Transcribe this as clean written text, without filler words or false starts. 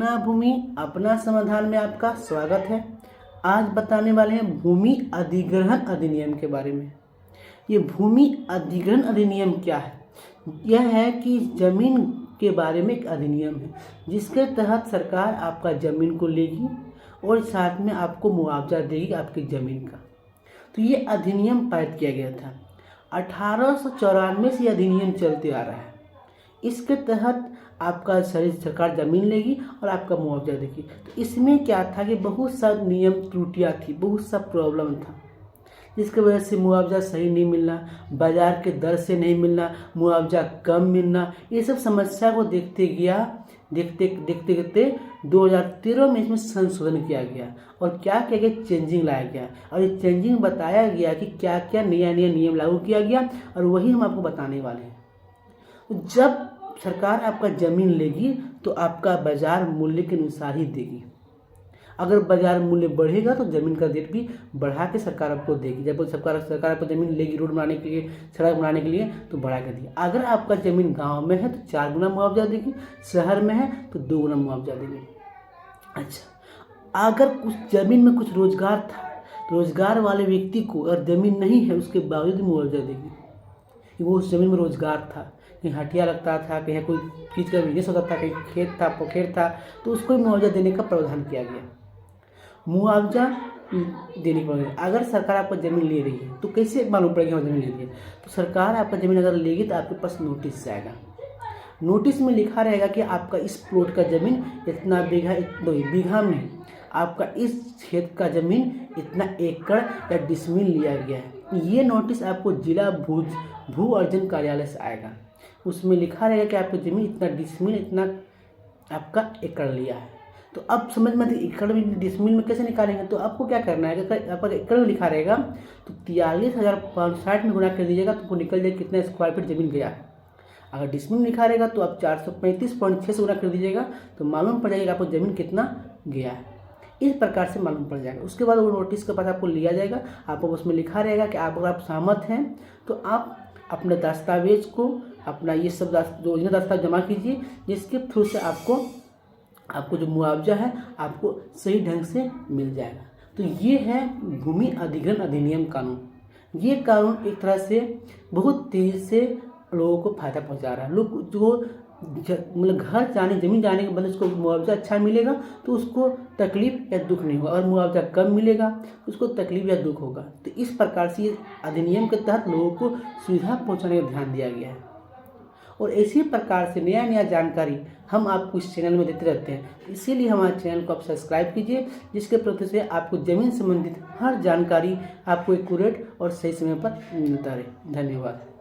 अपना भूमि अपना समाधान में आपका स्वागत है। आज बताने वाले हैं भूमि अधिग्रहण अधिनियम के बारे में। ये भूमि अधिग्रहण अधिनियम क्या है? यह है कि जमीन के बारे में एक अधिनियम है जिसके तहत सरकार आपका जमीन को लेगी और साथ में आपको मुआवजा देगी आपकी ज़मीन का। तो ये अधिनियम पारित किया गया था 1894 से। अधिनियम चलते आ रहा है। इसके तहत आपका सरकार ज़मीन लेगी और आपका मुआवजा देगी। तो इसमें क्या था कि बहुत सा नियम त्रुटियाँ थी, बहुत सा प्रॉब्लम था, जिसकी वजह से मुआवजा सही नहीं मिलना, बाज़ार के दर से नहीं मिलना, मुआवजा कम मिलना, ये सब समस्या को देखते देखते 2013 में इसमें संशोधन किया गया और क्या किया गया, चेंजिंग लाया गया। और ये चेंजिंग बताया गया कि क्या क्या नया नियम लागू किया गया और वही हम आपको बताने वाले हैं। जब सरकार आपका ज़मीन लेगी तो आपका बाज़ार मूल्य के अनुसार ही देगी। अगर बाज़ार मूल्य बढ़ेगा तो ज़मीन का रेट भी बढ़ा के सरकार आपको देगी। जब सरकार आपको ज़मीन लेगी रोड बनाने के लिए, सड़क बनाने के लिए, तो बढ़ा के देगी। अगर आपका ज़मीन गांव में है तो 4 गुना मुआवजा देगी, शहर में है तो 2 गुना मुआवजा देगी। अच्छा, अगर कुछ ज़मीन में कुछ रोजगार था, रोजगार वाले व्यक्ति को अगर ज़मीन नहीं है उसके बावजूद मुआवजा देगी कि वो उस ज़मीन में रोजगार था, कहीं हटिया लगता था, कहीं कोई चीज़ का बिजनेस होता था, कहीं खेत था, पोखर था, तो उसको मुआवजा देने का प्रावधान किया गया। मुआवजा देनी पड़ेगी। अगर सरकार आपको ज़मीन ले रही है तो कैसे मालूम पड़ेगा ज़मीन ले रही है? तो सरकार आपका ज़मीन अगर लेगी तो आपके पास नोटिस जाएगा। नोटिस में लिखा रहेगा कि आपका इस प्लॉट का ज़मीन इतना बीघा में आपका इस क्षेत्र का ज़मीन इतना एकड़ या डिसमिल लिया गया है। ये नोटिस आपको जिला भू अर्जन कार्यालय से आएगा। उसमें लिखा रहेगा कि आपकी ज़मीन इतना डिसमिल, इतना आपका एकड़ लिया है। तो अब समझ में एकड़ में डिसमिल में कैसे निकालेंगे? तो आपको क्या करना है, अगर आपका एकड़ में लिखा रहेगा तो 43,560 में गुना कर दीजिएगा तो वो निकल जाएगा कितना स्क्वायर फीट ज़मीन गया है। अगर डिसमिल में लिखा रहेगा तो आप 435.6 से गुना कर दीजिएगा तो मालूम पड़ जाएगा आपको ज़मीन कितना गया है। इस प्रकार से मालूम पड़ जाएगा। उसके बाद वो नोटिस के पास आपको लिया जाएगा। आपको उसमें लिखा रहेगा कि अगर आप सहमत हैं तो आप अपने दस्तावेज को, अपना ये सब जो ओरिजिनल दस्तावेज जमा कीजिए, जिसके थ्रू से आपको जो मुआवजा है आपको सही ढंग से मिल जाएगा। तो ये है भूमि अधिग्रहण अधिनियम कानून। ये कानून एक तरह से बहुत तेज़ी से लोगों को फायदा पहुंचा रहा है। लोग जो मतलब घर जाने, ज़मीन जाने के बाद उसको मुआवजा अच्छा मिलेगा तो उसको तकलीफ या दुख नहीं होगा, और मुआवजा कम मिलेगा तो उसको तकलीफ या दुख होगा। तो इस प्रकार से ये अधिनियम के तहत लोगों को सुविधा पहुंचाने का ध्यान दिया गया है। और इसी प्रकार से नया जानकारी हम आपको इस चैनल में देते रहते हैं। इसीलिए हमारे चैनल को आप सब्सक्राइब कीजिए, जिसके प्रति से आपको ज़मीन संबंधित हर जानकारी आपको एक्यूरेट और सही समय पर मिलता रहे। धन्यवाद।